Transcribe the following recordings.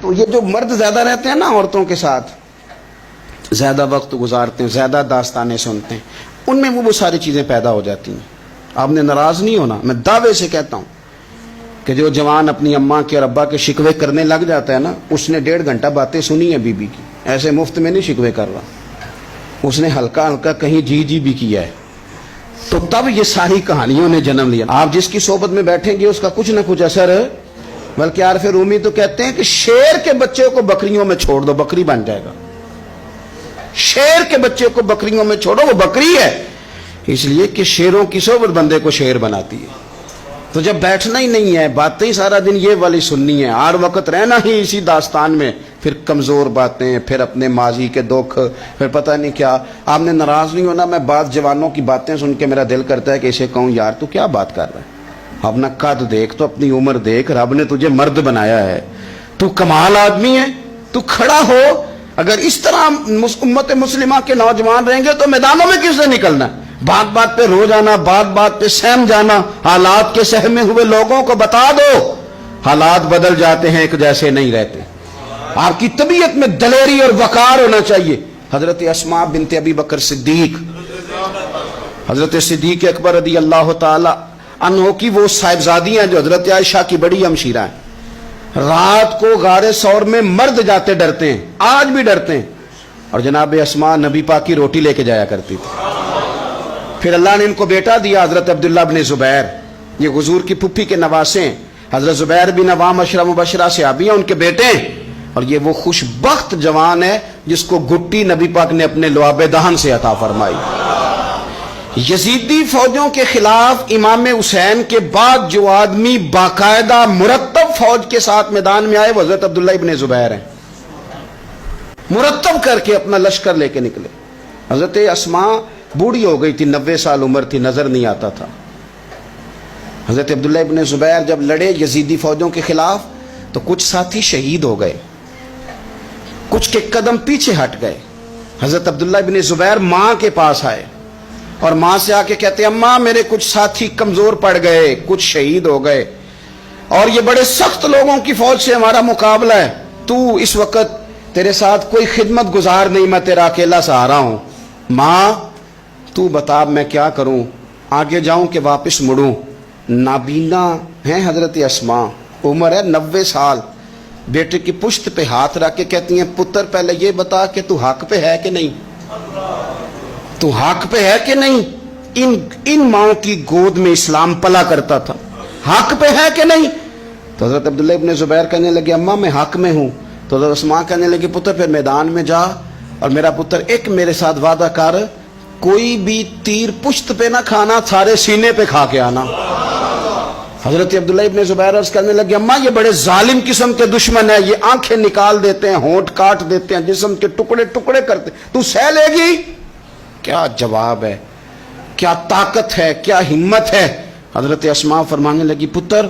تو یہ جو مرد زیادہ رہتے ہیں نا عورتوں کے ساتھ، زیادہ وقت گزارتے ہیں، زیادہ داستانیں سنتے ہیں، ان میں وہ ساری چیزیں پیدا ہو جاتی ہیں۔ آپ نے ناراض نہیں ہونا، میں دعوے سے کہتا ہوں کہ جو جوان اپنی اماں کے اور ابا کے شکوے کرنے لگ جاتا ہے نا، اس نے 1.5 گھنٹہ باتیں سنی ہیں بی بی کی، ایسے مفت میں نہیں شکوے کر رہا، اس نے ہلکا ہلکا کہیں جی بھی کیا ہے، تو تب یہ ساری کہانیوں نے جنم لیا۔ آپ جس کی صحبت میں بیٹھیں گے اس کا کچھ نہ کچھ اثر ہے، بلکہ عارف رومی تو کہتے ہیں کہ شیر کے بچے کو بکریوں میں چھوڑ دو، بکری بن جائے گا۔ شیر کے بچے کو بکریوں میں چھوڑو، وہ بکری ہے، اس لیے کہ شیروں کی صحبت بندے کو شیر بناتی ہے۔ تو جب بیٹھنا ہی نہیں ہے، باتیں ہی سارا دن یہ والی سننی ہے، ہر وقت رہنا ہی اسی داستان میں، پھر کمزور باتیں، پھر اپنے ماضی کے دکھ، پھر پتہ نہیں کیا۔ آپ نے ناراض نہیں ہونا، میں بعض جوانوں کی باتیں سن کے میرا دل کرتا ہے کہ اسے کہوں یار تو کیا بات کر رہا ہے، اپنا قد دیکھ، تو اپنی عمر دیکھ، رب نے تجھے مرد بنایا ہے، تو کمال آدمی ہے، تو کھڑا ہو۔ اگر اس طرح امت مسلمہ کے نوجوان رہیں گے تو میدانوں میں کس سے نکلنا ہے؟ بات بات پہ رو جانا، بات بات پہ سہم جانا، حالات کے سہمے ہوئے لوگوں کو بتا دو حالات بدل جاتے ہیں، ایک جیسے نہیں رہتے۔ آپ کی طبیعت میں دلیری اور وقار ہونا چاہیے۔ حضرت اسماء بنت ابی بکر صدیق، حضرت صدیق اکبر رضی اللہ تعالی عنہ کی وہ صاحبزادیاں جو حضرت عائشہ کی بڑی ہمشیرہ ہیں، رات کو غار ثور میں مرد جاتے ڈرتے ہیں، آج بھی ڈرتے ہیں، اور جناب اسماء نبی پاک کی روٹی لے کے جایا کرتی تھی۔ پھر اللہ نے ان کو بیٹا دیا، حضرت عبداللہ بن زبیر، یہ حضور کی پھپھی کے نواسے ہیں، حضرت زبیر بن عوام عشرہ مبشرہ صحابی ہیں، ان کے بیٹے ہیں، اور یہ وہ خوش بخت جوان ہے جس کو گٹی نبی پاک نے اپنے لعاب دہن سے عطا فرمائی۔ یزیدی فوجوں کے خلاف امام حسین کے بعد جو آدمی باقاعدہ مرتب فوج کے ساتھ میدان میں آئے وہ حضرت عبداللہ ابن زبیر ہیں، مرتب کر کے اپنا لشکر لے کے نکلے۔ حضرت اسماء بوڑھی ہو گئی تھی، 90 سال عمر تھی، نظر نہیں آتا تھا۔ حضرت عبداللہ ابن زبیر جب لڑے یزیدی فوجوں کے خلاف تو کچھ ساتھی شہید ہو گئے، کچھ کے قدم پیچھے ہٹ گئے۔ حضرت عبداللہ ابن زبیر ماں کے پاس آئے اور ماں سے آ کے کہتے ہیں اماں میرے کچھ ساتھی کمزور پڑ گئے، کچھ شہید ہو گئے، اور یہ بڑے سخت لوگوں کی فوج سے ہمارا مقابلہ ہے، تو اس وقت تیرے ساتھ کوئی خدمت گزار نہیں، میں تیرا اکیلا سہارا ہوں، ماں تو بتا میں کیا کروں، آگے جاؤں کہ واپس مڑوں؟ نابینا ہیں حضرت اسماء، عمر ہے 90 سال، بیٹے کی پشت پہ ہاتھ رکھ کے کہتی ہیں پتر پہلے یہ بتا کہ تو حق پہ ہے کہ نہیں، تو حق پہ ہے کہ نہیں؟ ان ماں کی گود میں اسلام پلا کرتا تھا، حق پہ ہے کہ نہیں؟ تو حضرت عبداللہ ابن زبیر کہنے لگے اماں میں حق میں ہوں۔ تو حضرت اسماء کہنے لگے پتر پھر میدان میں جا، اور میرا پتر ایک میرے ساتھ وعدہ کر، کوئی بھی تیر پشت پہ نہ کھانا، سارے سینے پہ کھا کے آنا۔ حضرت عبداللہ ابن زبیر عرض کرنے لگے اماں یہ بڑے ظالم قسم کے دشمن ہیں، یہ آنکھیں نکال دیتے ہیں، ہونٹ کاٹ دیتے ہیں، جسم کے ٹکڑے ٹکڑے کرتے، تو سہ لے گی؟ کیا جواب ہے، کیا طاقت ہے، کیا ہمت ہے۔ حضرت اسماء فرمانے لگی پتر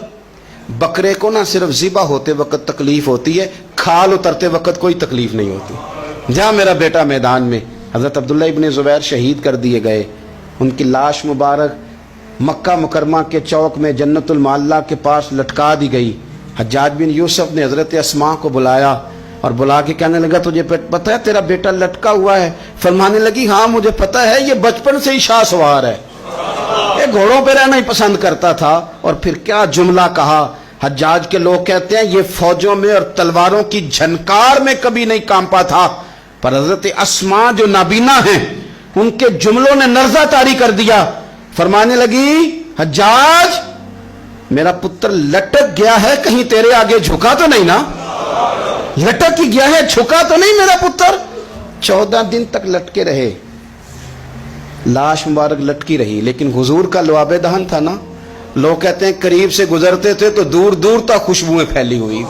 بکرے کو نہ صرف ذبح ہوتے وقت تکلیف ہوتی ہے، کھال اترتے وقت کوئی تکلیف نہیں ہوتی، جا میرا بیٹا میدان میں۔ حضرت عبداللہ ابن زبیر شہید کر دیے گئے، ان کی لاش مبارک مکہ مکرمہ کے چوک میں جنت المعلیٰ کے پاس لٹکا دی گئی۔ حجاج بن یوسف نے حضرت اسماء کو بلایا اور بلا کے کہنے لگا تجھے پتہ ہے تیرا بیٹا لٹکا ہوا ہے؟ فرمانے لگی ہاں مجھے پتہ ہے، یہ بچپن سے ہی شاہ سوار ہے، یہ گھوڑوں پہ رہنا ہی پسند کرتا تھا۔ اور پھر کیا جملہ کہا، حجاج کے لوگ کہتے ہیں یہ فوجوں میں اور تلواروں کی جھنکار میں کبھی نہیں کانپا تھا، پر حضرت اسماء جو نابینا ہیں ان کے جملوں نے نرزہ طاری کر دیا۔ فرمانے لگی حجاج میرا پتر لٹک گیا ہے، کہیں تیرے آگے جھکا تو نہیں نا؟ لٹک ہی گیا ہے، جھکا تو نہیں میرا پتر؟ 14 دن تک لٹکے رہے، لاش مبارک لٹکی رہی، لیکن حضور کا لعاب دہن تھا نا، لوگ کہتے ہیں قریب سے گزرتے تھے تو دور دور تک خوشبوئیں پھیلی ہوئی۔